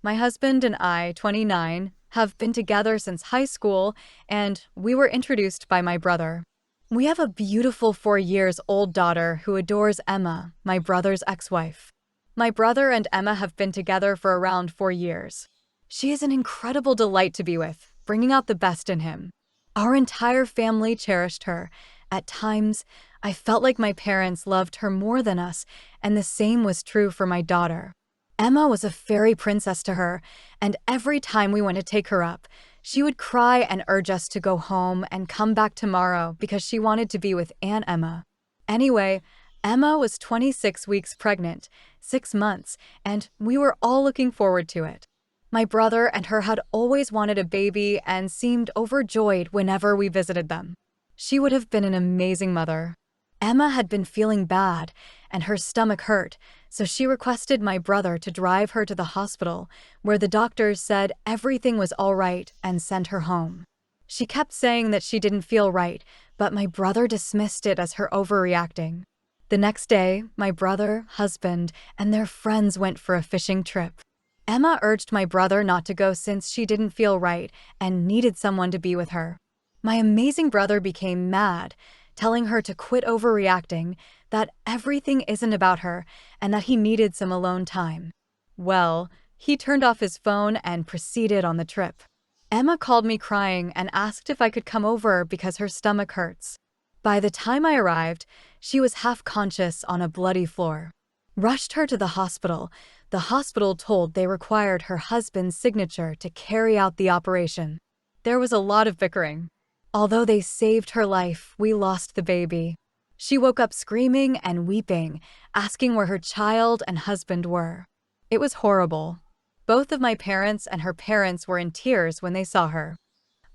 My husband and I, 29, have been together since high school, and we were introduced by my brother. We have a beautiful 4 years old daughter who adores Emma, my brother's ex-wife. My brother and Emma have been together for around 4 years. She is an incredible delight to be with, bringing out the best in him. Our entire family cherished her. At times, I felt like my parents loved her more than us, and the same was true for my daughter. Emma was a fairy princess to her, and every time we went to take her up, she would cry and urge us to go home and come back tomorrow because she wanted to be with Aunt Emma. Anyway, Emma was 26 weeks pregnant, 6 months, and we were all looking forward to it. My brother and her had always wanted a baby and seemed overjoyed whenever we visited them. She would have been an amazing mother. Emma had been feeling bad, and her stomach hurt, so she requested my brother to drive her to the hospital, where the doctors said everything was all right and sent her home. She kept saying that she didn't feel right, but my brother dismissed it as her overreacting. The next day, my brother, husband, and their friends went for a fishing trip. Emma urged my brother not to go since she didn't feel right and needed someone to be with her. My amazing brother became mad, telling her to quit overreacting, that everything isn't about her, and that he needed some alone time. Well, he turned off his phone and proceeded on the trip. Emma called me crying and asked if I could come over because her stomach hurts. By the time I arrived, she was half conscious on a bloody floor. Rushed her to the hospital. The hospital told they required her husband's signature to carry out the operation. There was a lot of bickering. Although they saved her life, we lost the baby. She woke up screaming and weeping, asking where her child and husband were. It was horrible. Both of my parents and her parents were in tears when they saw her.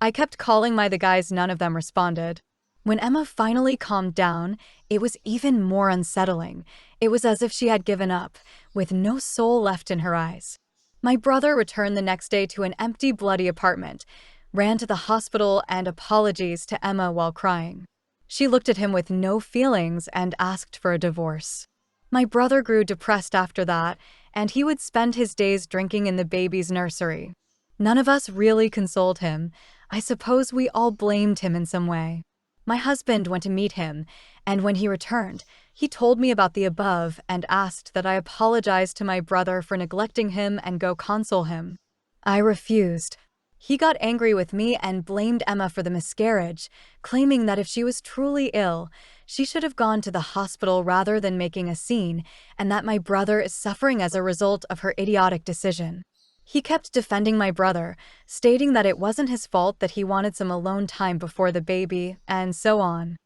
I kept calling the guys, none of them responded. When Emma finally calmed down, it was even more unsettling. It was as if she had given up, with no soul left in her eyes. My brother returned the next day to an empty, bloody apartment, ran to the hospital and apologies to Emma while crying. She looked at him with no feelings and asked for a divorce. My brother grew depressed after that, and he would spend his days drinking in the baby's nursery. None of us really consoled him. I suppose we all blamed him in some way. My husband went to meet him, and when he returned, he told me about the above and asked that I apologize to my brother for neglecting him and go console him. I refused. He got angry with me and blamed Emma for the miscarriage, claiming that if she was truly ill, she should have gone to the hospital rather than making a scene, and that my brother is suffering as a result of her idiotic decision. He kept defending my brother, stating that it wasn't his fault that he wanted some alone time before the baby, and so on.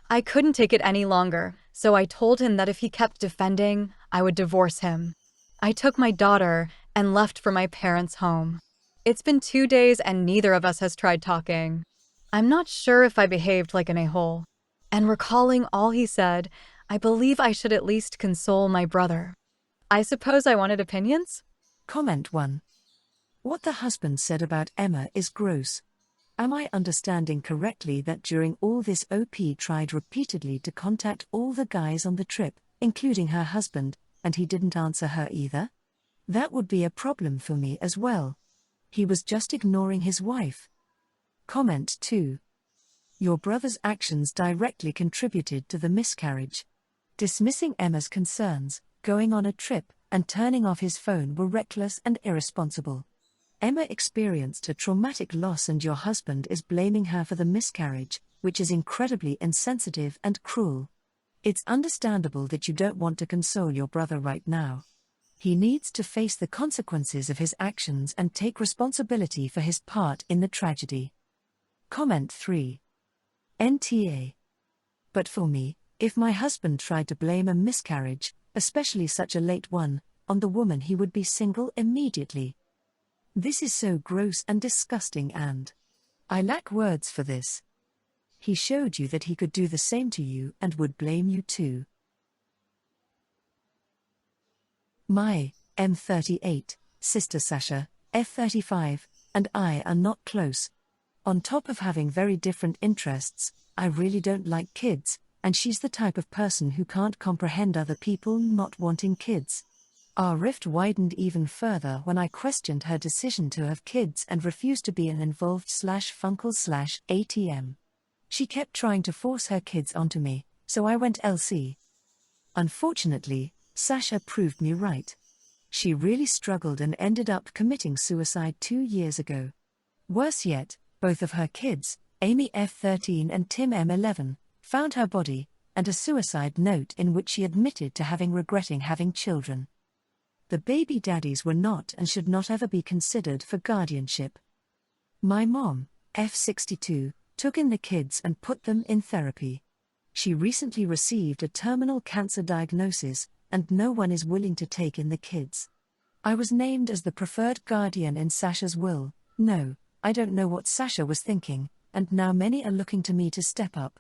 I couldn't take it any longer, so I told him that if he kept defending, I would divorce him. I took my daughter and left for my parents' home. It's been 2 days and neither of us has tried talking. I'm not sure if I behaved like an a-hole. And recalling all he said, I believe I should at least console my brother. I suppose I wanted opinions? Comment 1. What the husband said about Emma is gross. Am I understanding correctly that during all this OP tried repeatedly to contact all the guys on the trip, including her husband, and he didn't answer her either? That would be a problem for me as well. He was just ignoring his wife. Comment 2. Your brother's actions directly contributed to the miscarriage. Dismissing Emma's concerns, going on a trip, and turning off his phone were reckless and irresponsible. Emma experienced a traumatic loss and your husband is blaming her for the miscarriage, which is incredibly insensitive and cruel. It's understandable that you don't want to console your brother right now. He needs to face the consequences of his actions and take responsibility for his part in the tragedy. Comment 3. NTA. But for me, if my husband tried to blame a miscarriage, especially such a late one, on the woman, he would be single immediately. This is so gross and disgusting, and I lack words for this. He showed you that he could do the same to you and would blame you too. My M38, sister Sasha, F35, and I are not close. On top of having very different interests, I really don't like kids, and she's the type of person who can't comprehend other people not wanting kids. Our rift widened even further when I questioned her decision to have kids and refused to be an involved/funkle/ATM. She kept trying to force her kids onto me, so I went LC. Unfortunately, Sasha proved me right. She really struggled and ended up committing suicide 2 years ago. Worse yet, both of her kids, Amy F13 and Tim M11, found her body, and a suicide note in which she admitted to regretting having children. The baby daddies were not and should not ever be considered for guardianship. My mom, F62, took in the kids and put them in therapy. She recently received a terminal cancer diagnosis, and no one is willing to take in the kids. I was named as the preferred guardian in Sasha's will. No, I don't know what Sasha was thinking, and now many are looking to me to step up.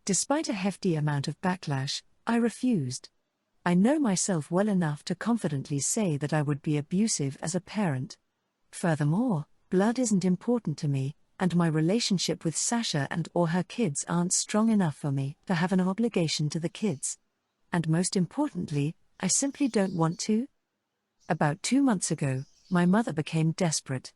Despite a hefty amount of backlash, I refused. I know myself well enough to confidently say that I would be abusive as a parent. Furthermore, blood isn't important to me, and my relationship with Sasha and/or her kids aren't strong enough for me to have an obligation to the kids. And most importantly, I simply don't want to. About 2 months ago, my mother became desperate.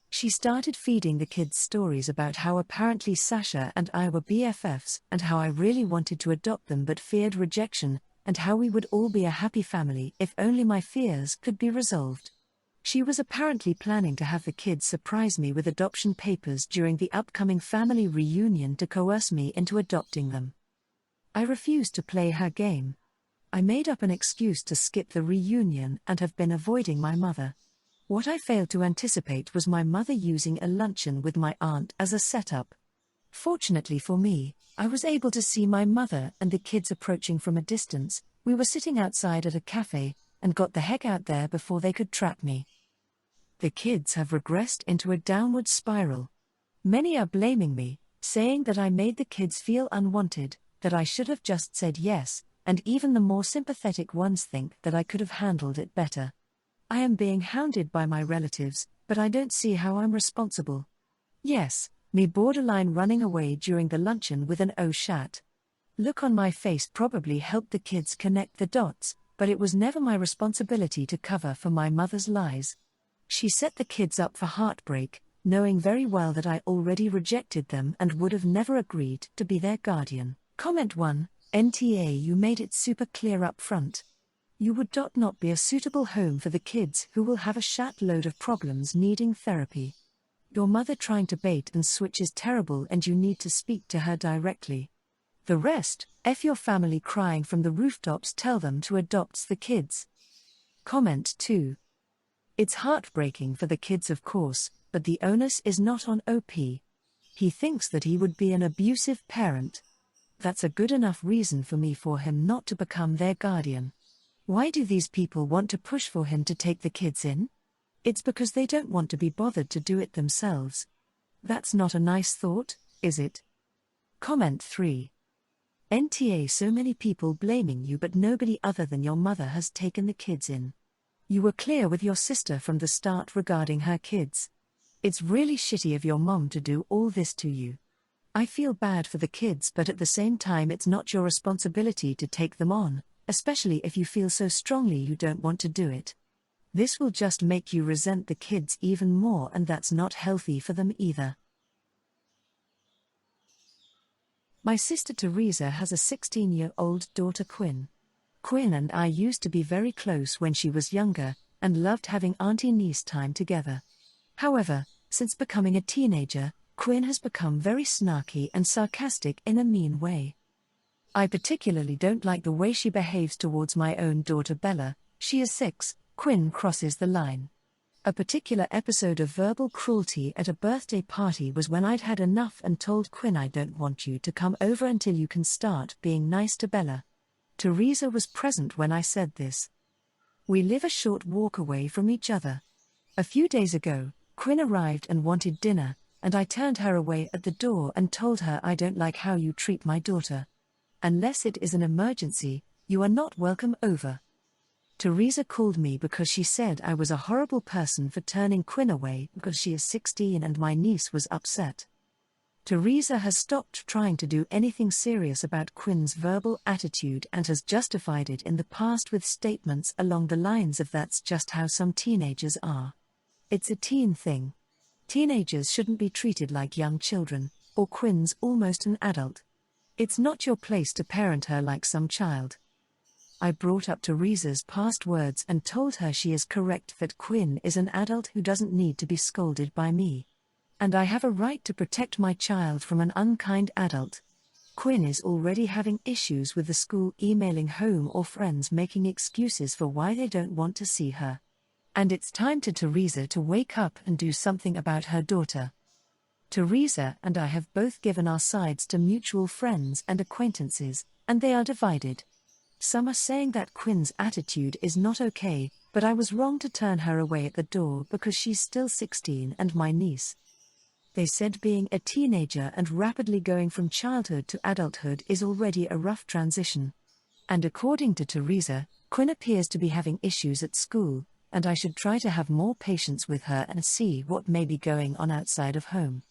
She started feeding the kids stories about how apparently Sasha and I were BFFs and how I really wanted to adopt them but feared rejection, and how we would all be a happy family if only my fears could be resolved. She was apparently planning to have the kids surprise me with adoption papers during the upcoming family reunion to coerce me into adopting them. I refused to play her game. I made up an excuse to skip the reunion and have been avoiding my mother. What I failed to anticipate was my mother using a luncheon with my aunt as a setup. Fortunately for me, I was able to see my mother and the kids approaching from a distance. We were sitting outside at a cafe, and got the heck out there before they could trap me. The kids have regressed into a downward spiral. Many are blaming me, saying that I made the kids feel unwanted, that I should have just said yes, and even the more sympathetic ones think that I could have handled it better. I am being hounded by my relatives, but I don't see how I'm responsible. Yes, me borderline running away during the luncheon with an shat. Look on my face probably helped the kids connect the dots, but it was never my responsibility to cover for my mother's lies. She set the kids up for heartbreak, knowing very well that I already rejected them and would have never agreed to be their guardian. Comment 1, NTA, you made it super clear up front. You would not be a suitable home for the kids who will have a shat load of problems needing therapy. Your mother trying to bait and switch is terrible and you need to speak to her directly. The rest, F your family crying from the rooftops, tell them to adopt the kids. Comment 2. It's heartbreaking for the kids of course, but the onus is not on OP. He thinks that he would be an abusive parent. That's a good enough reason for him not to become their guardian. Why do these people want to push for him to take the kids in? It's because they don't want to be bothered to do it themselves. That's not a nice thought, is it? Comment 3. NTA, so many people blaming you but nobody other than your mother has taken the kids in. You were clear with your sister from the start regarding her kids. It's really shitty of your mom to do all this to you. I feel bad for the kids, but at the same time it's not your responsibility to take them on, especially if you feel so strongly you don't want to do it. This will just make you resent the kids even more, and that's not healthy for them either. My sister Teresa has a 16-year-old daughter Quinn. Quinn and I used to be very close when she was younger, and loved having auntie-niece time together. However, since becoming a teenager, Quinn has become very snarky and sarcastic in a mean way. I particularly don't like the way she behaves towards my own daughter Bella. She is 6, Quinn crosses the line. A particular episode of verbal cruelty at a birthday party was when I'd had enough and told Quinn, I don't want you to come over until you can start being nice to Bella. Teresa was present when I said this. We live a short walk away from each other. A few days ago, Quinn arrived and wanted dinner, and I turned her away at the door and told her, I don't like how you treat my daughter. Unless it is an emergency, you are not welcome over. Teresa called me because she said I was a horrible person for turning Quinn away because she is 16 and my niece was upset. Teresa has stopped trying to do anything serious about Quinn's verbal attitude and has justified it in the past with statements along the lines of "that's just how some teenagers are. It's a teen thing. Teenagers shouldn't be treated like young children, or Quinn's almost an adult. It's not your place to parent her like some child." I brought up Teresa's past words and told her she is correct that Quinn is an adult who doesn't need to be scolded by me. And I have a right to protect my child from an unkind adult. Quinn is already having issues with the school emailing home or friends making excuses for why they don't want to see her. And it's time to Teresa to wake up and do something about her daughter. Teresa and I have both given our sides to mutual friends and acquaintances, and they are divided. Some are saying that Quinn's attitude is not okay, but I was wrong to turn her away at the door because she's still 16 and my niece. They said being a teenager and rapidly going from childhood to adulthood is already a rough transition. And according to Teresa, Quinn appears to be having issues at school, and I should try to have more patience with her and see what may be going on outside of home.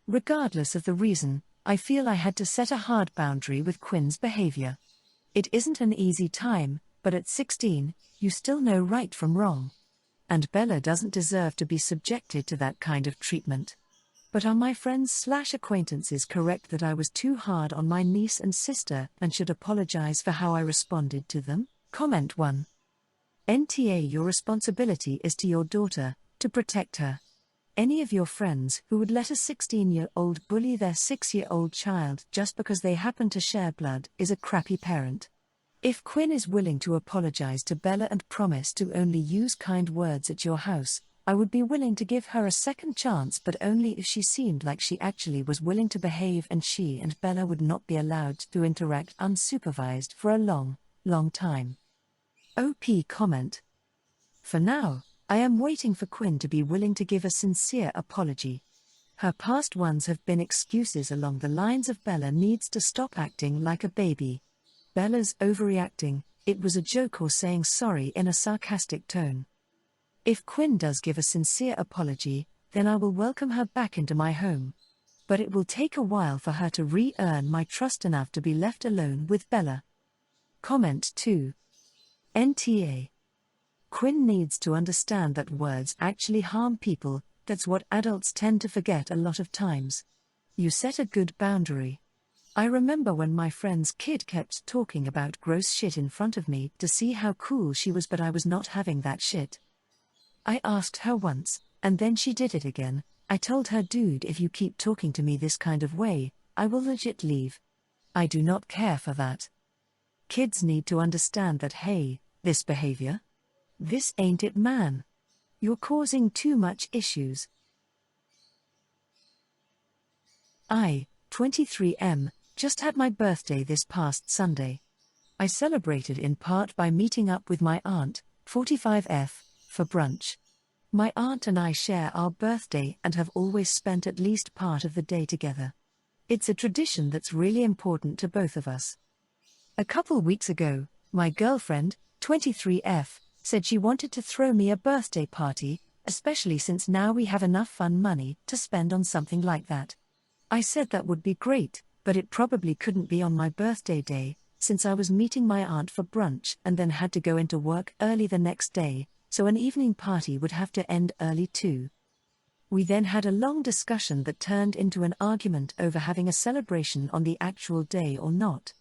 Regardless of the reason, I feel I had to set a hard boundary with Quinn's behavior. It isn't an easy time, but at 16, you still know right from wrong. And Bella doesn't deserve to be subjected to that kind of treatment. But are my friends/acquaintances correct that I was too hard on my niece and sister and should apologize for how I responded to them? Comment 1. NTA, your responsibility is to your daughter, to protect her. Any of your friends who would let a 16-year-old bully their 6-year-old child just because they happen to share blood is a crappy parent. If Quinn is willing to apologize to Bella and promise to only use kind words at your house, I would be willing to give her a second chance, but only if she seemed like she actually was willing to behave and she and Bella would not be allowed to interact unsupervised for a long, long time. OP comment. For now, I am waiting for Quinn to be willing to give a sincere apology. Her past ones have been excuses along the lines of Bella needs to stop acting like a baby. Bella's overreacting, it was a joke, or saying sorry in a sarcastic tone. If Quinn does give a sincere apology, then I will welcome her back into my home. But it will take a while for her to re-earn my trust enough to be left alone with Bella. Comment 2. NTA. Quinn needs to understand that words actually harm people. That's what adults tend to forget a lot of times. You set a good boundary. I remember when my friend's kid kept talking about gross shit in front of me to see how cool she was, but I was not having that shit. I asked her once, and then she did it again. I told her, dude, if you keep talking to me this kind of way, I will legit leave. I do not care for that. Kids need to understand that, hey, this behavior? This ain't it, man. You're causing too much issues. 23M, just had my birthday this past Sunday. I celebrated in part by meeting up with my aunt, 45F, for brunch. My aunt and I share our birthday and have always spent at least part of the day together. It's a tradition that's really important to both of us. A couple weeks ago, my girlfriend, 23F, said she wanted to throw me a birthday party, especially since now we have enough fun money to spend on something like that. I said that would be great, but it probably couldn't be on my birthday day, since I was meeting my aunt for brunch and then had to go into work early the next day, so an evening party would have to end early too. We then had a long discussion that turned into an argument over having a celebration on the actual day or not.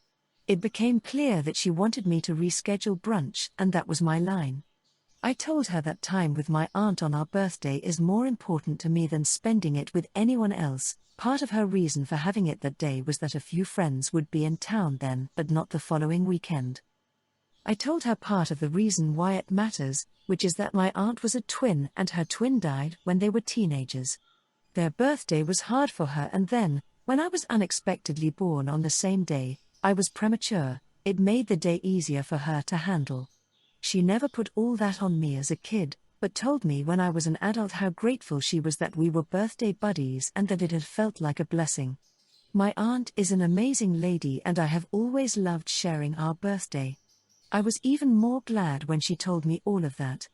It became clear that she wanted me to reschedule brunch, and that was my line. I told her that time with my aunt on our birthday is more important to me than spending it with anyone else. Part of her reason for having it that day was that a few friends would be in town then, but not the following weekend. I told her part of the reason why it matters, which is that my aunt was a twin and her twin died when they were teenagers. Their birthday was hard for her, and then, when I was unexpectedly born on the same day, I was premature. It made the day easier for her to handle. She never put all that on me as a kid, but told me when I was an adult how grateful she was that we were birthday buddies and that it had felt like a blessing. My aunt is an amazing lady and I have always loved sharing our birthday. I was even more glad when she told me all of that.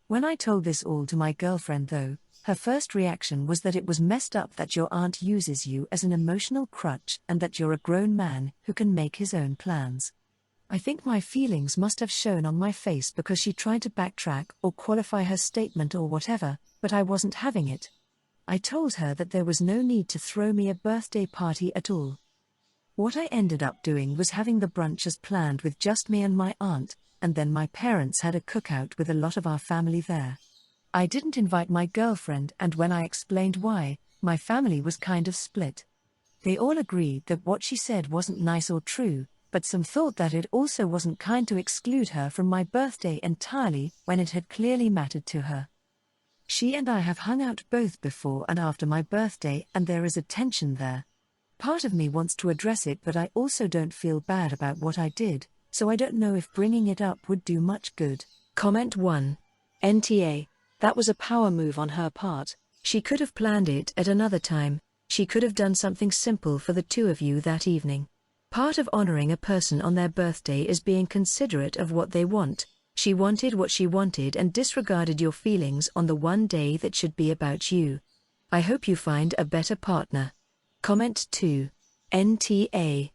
When I told this all to my girlfriend though, Her first reaction was that it was messed up that your aunt uses you as an emotional crutch and that you're a grown man who can make his own plans. I think my feelings must have shown on my face because she tried to backtrack or qualify her statement or whatever, but I wasn't having it. I told her that there was no need to throw me a birthday party at all. What I ended up doing was having the brunch as planned with just me and my aunt, and then my parents had a cookout with a lot of our family there. I didn't invite my girlfriend, and when I explained why, my family was kind of split. They all agreed that what she said wasn't nice or true, but some thought that it also wasn't kind to exclude her from my birthday entirely when it had clearly mattered to her. She and I have hung out both before and after my birthday, and there is a tension there. Part of me wants to address it, but I also don't feel bad about what I did, so I don't know if bringing it up would do much good. Comment 1. NTA. That was a power move on her part. She could have planned it at another time. She could have done something simple for the two of you that evening. Part of honoring a person on their birthday is being considerate of what they want. She wanted what she wanted and disregarded your feelings on the one day that should be about you. I hope you find a better partner. Comment 2. NTA.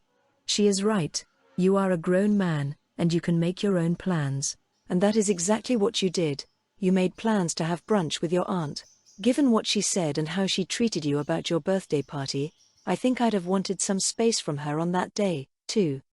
She is right. You are a grown man, and you can make your own plans. And that is exactly what you did. You made plans to have brunch with your aunt. Given what she said and how she treated you about your birthday party, I think I'd have wanted some space from her on that day, too.